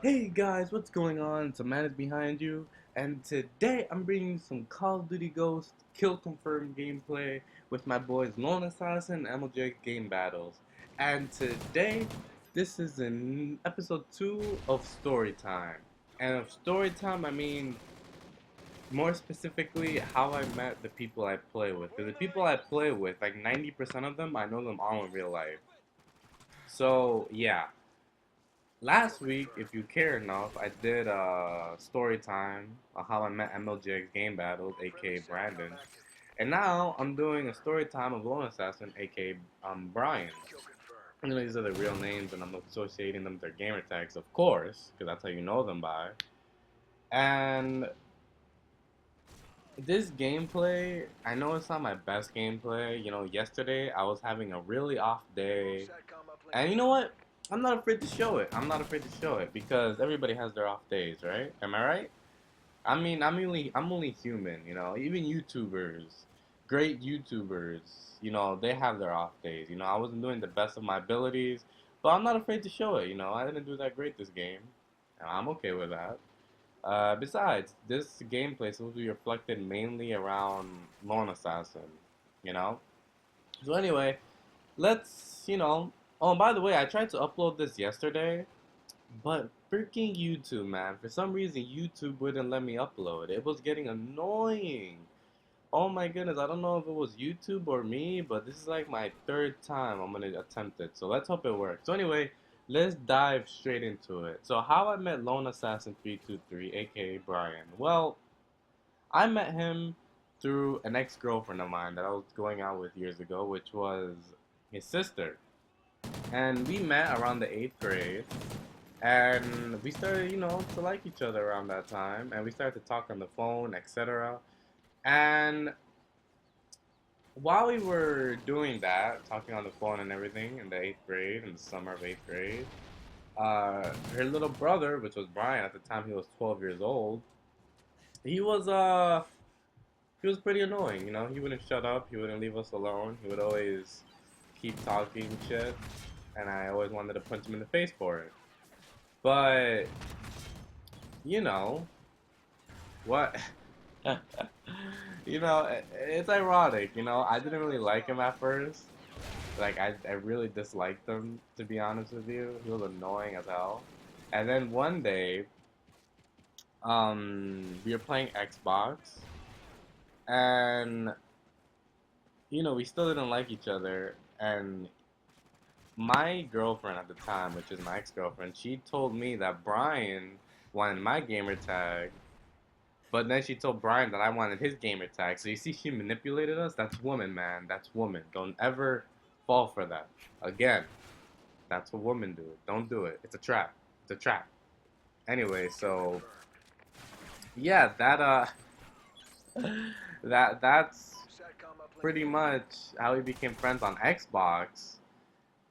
Hey guys, what's going on? It's a man is behind you, and today I'm bringing you some Call of Duty Ghost Kill Confirm gameplay with my boys Lone Assassin and MLJ Game Battles. And today, this is in episode 2 of Story Time. And of Story Time, I mean more specifically how I met the people I play with. Because the people I play with, like 90% of them, I know them all in real life. So, yeah. Last week, if you care enough, I did story time on how I met MLJ's Game Battles, aka Brandon. And now I'm doing a story time of Lone Assassin, aka Brian. You know, these are the real names, and I'm associating them with their gamer tags, of course, because that's how you know them by. And this gameplay, I know it's not my best gameplay. You know, yesterday I was having a really off day. And you know what? I'm not afraid to show it. I'm not afraid to show it because everybody has their off days, right? Am I right? I mean, I'm only human, you know. Even YouTubers, great YouTubers, you know, they have their off days. You know, I wasn't doing the best of my abilities, but I'm not afraid to show it. You know, I didn't do that great this game, and I'm okay with that. Besides, this gameplay is supposed to be reflected mainly around Lone Assassin, you know. So anyway, let's, you know. Oh, and by the way, I tried to upload this yesterday, but freaking YouTube, man. For some reason, YouTube wouldn't let me upload. It was getting annoying. Oh my goodness, I don't know if it was YouTube or me, but this is like my third time I'm gonna attempt it. So let's hope it works. So anyway, let's dive straight into it. So how I met Lone Assassin 323, aka Brian. Well, I met him through an ex-girlfriend of mine that I was going out with years ago, which was his sister. And we met around the 8th grade. And we started, you know, to like each other around that time. And we started to talk on the phone, etc. And while we were doing that, talking on the phone and everything in the 8th grade, in the summer of 8th grade, her little brother, which was Brian at the time, he was 12 years old. He was he was pretty annoying, you know. He wouldn't shut up. He wouldn't leave us alone. He would always keep talking shit, and I always wanted to punch him in the face for it. But you know what? You know, it's ironic. You know, I didn't really like him at first. Like I really disliked him, to be honest with you. He was annoying as hell. And then one day, we were playing Xbox, and you know, we still didn't like each other. And my girlfriend at the time, which is my ex-girlfriend, she told me that Brian wanted my gamer tag, but then she told Brian that I wanted his gamer tag. So you see, she manipulated us. That's woman, man. That's woman. Don't ever fall for that. Again, that's what women do. Don't do it. It's a trap. It's a trap. Anyway, so yeah, that's pretty much how we became friends on Xbox,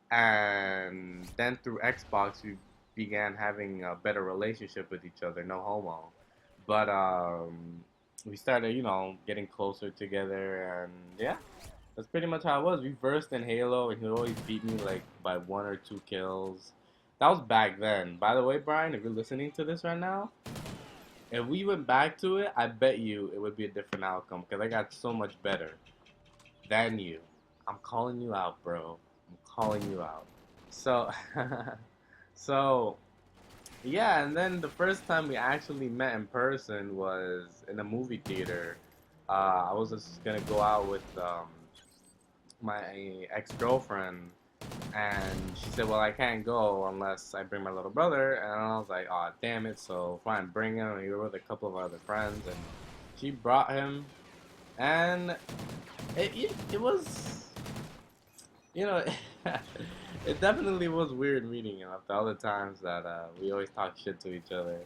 and then through Xbox we began having a better relationship with each other. No homo, but we started, you know, getting closer together, and yeah, that's pretty much how it was. We versed in Halo, and he would always beat me like by 1 or 2 kills. That was back then. By the way, Brian, if you're listening to this right now, if we went back to it, I bet you it would be a different outcome because I got so much better than you. I'm calling you out, bro. I'm calling you out. So, so yeah, and then the first time we actually met in person was in a movie theater. I was just gonna go out with my ex-girlfriend, and she said, "Well, I can't go unless I bring my little brother." And I was like, "Oh, damn it!" So fine, bring him. And we were with a couple of our other friends, and she brought him, and it was, you know, it definitely was weird meeting him after all the times that we always talk shit to each other,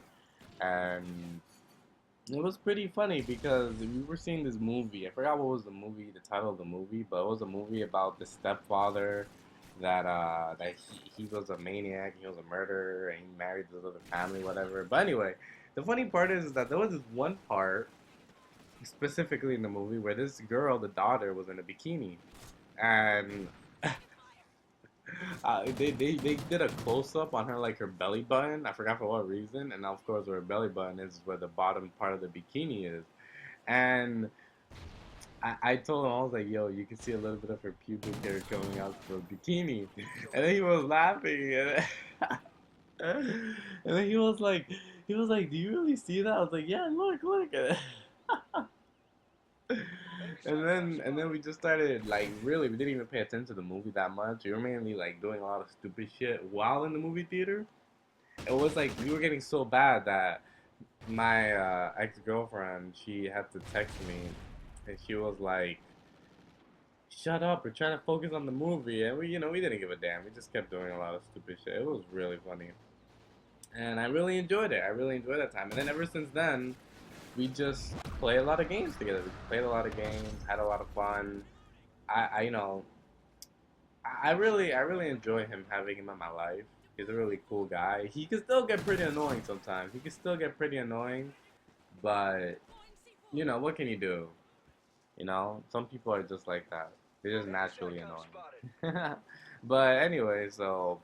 and it was pretty funny because we were seeing this movie. I forgot what was the movie, the title of the movie, but it was a movie about the stepfather that he was a maniac, he was a murderer, and he married this other family, whatever. But anyway, the funny part is that there was this one part specifically in the movie where this girl, the daughter, was in a bikini, and They did a close up on her like her belly button. I forgot for what reason, and of course, where her belly button is where the bottom part of the bikini is. And I told him I was like, "Yo, you can see a little bit of her pubic hair coming out from the bikini," and then he was laughing, and then he was like, "Do you really see that?" I was like, "Yeah, look, look." And then we just started like really we didn't even pay attention to the movie that much. We were mainly like doing a lot of stupid shit while in the movie theater. It was like we were getting so bad that my ex-girlfriend, she had to text me and she was like, "Shut up, we're trying to focus on the movie." And we didn't give a damn. We just kept doing a lot of stupid shit. It was really funny. And I really enjoyed it. I really enjoyed that time. And then ever since then, we just play a lot of games together. We played a lot of games, had a lot of fun. I you know, I really enjoy him having him in my life. He's a really cool guy. He can still get pretty annoying sometimes. He can still get pretty annoying, but what can you do? Some people are just like that. They're just naturally annoying. But anyway, so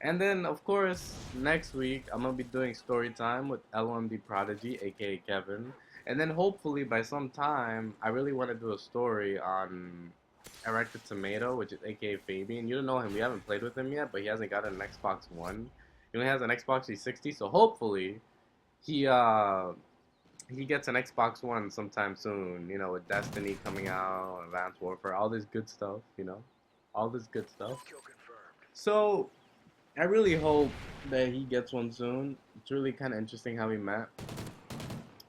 and then of course next week I'm gonna be doing story time with LOMD Prodigy, aka Kevin. And then hopefully by some time I really want to do a story on Erected Tomato, which is aka Fabian. You don't know him, we haven't played with him yet, but he hasn't got an Xbox One. He only has an Xbox 360, so hopefully he uh he gets an Xbox One sometime soon, with Destiny coming out, Advanced Warfare, all this good stuff, all this good stuff. So I really hope that he gets one soon. It's really kind of interesting how we met.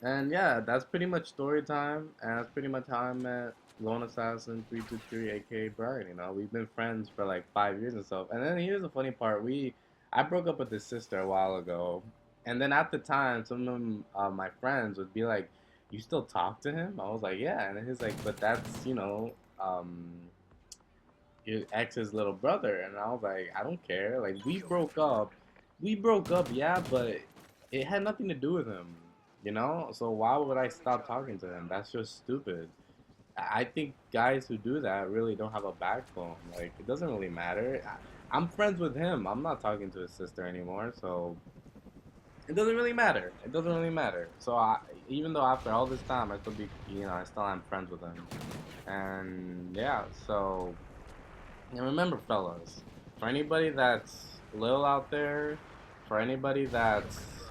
And yeah, that's pretty much story time, and that's pretty much how I met Lone Assassin 323, aka Brian. We've been friends for like 5 years and stuff. And then here's the funny part: I broke up with his sister a while ago, and then at the time, some of my friends would be like, "You still talk to him?" I was like, "Yeah," and then he's like, "But that's your ex's little brother," and I was like, "I don't care. Like we broke up, yeah, but it had nothing to do with him. So why would I stop talking to him? That's just stupid. I think guys who do that really don't have a backbone. Like it doesn't really matter. I'm friends with him. I'm not talking to his sister anymore, so it doesn't really matter. It doesn't really matter. So even though after all this time, I still am friends with him, and yeah, so. And remember, fellas, for anybody that's little out there, for anybody that's,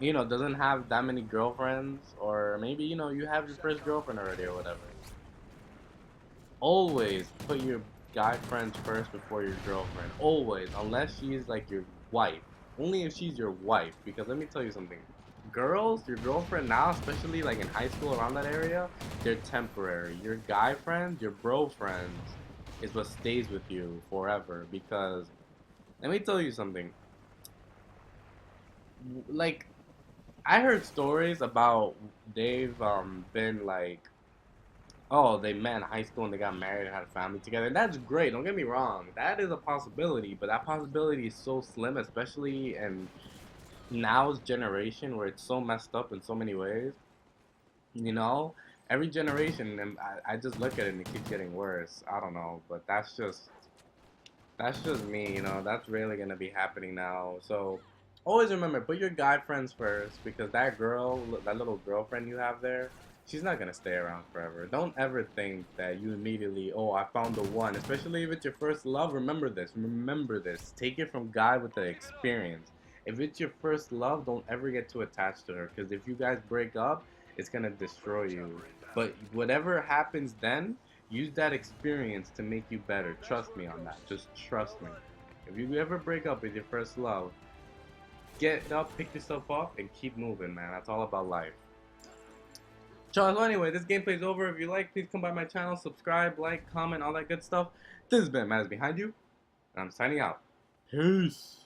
doesn't have that many girlfriends, or maybe, you have your first girlfriend already or whatever, always put your guy friends first before your girlfriend. Always, unless she's like your wife. Only if she's your wife. Because let me tell you something. Girls, your girlfriend now, especially like in high school around that area, they're temporary. Your guy friends, your bro friends, is what stays with you forever. Because let me tell you something. Like I heard stories about they've been like, oh, they met in high school and they got married and had a family together. And that's great. Don't get me wrong. That is a possibility, but that possibility is so slim, especially in now's generation where it's so messed up in so many ways. You know, every generation, and I just look at it and it keeps getting worse. I don't know, but that's just me. That's really gonna be happening now. So always remember, put your guy friends first because that little girlfriend you have there, she's not gonna stay around forever. Don't ever think that you immediately, oh, I found the one. Especially if it's your first love. Remember this. Remember this. Take it from guy with the experience. If it's your first love, don't ever get too attached to her because if you guys break up, it's gonna destroy you. But whatever happens then, use that experience to make you better. Trust me on that. Just trust me. If you ever break up with your first love, get up, pick yourself up, and keep moving, man. That's all about life. So anyway, this gameplay is over. If you like, please come by my channel, subscribe, like, comment, all that good stuff. This has been Man is Behind You, and I'm signing out. Peace.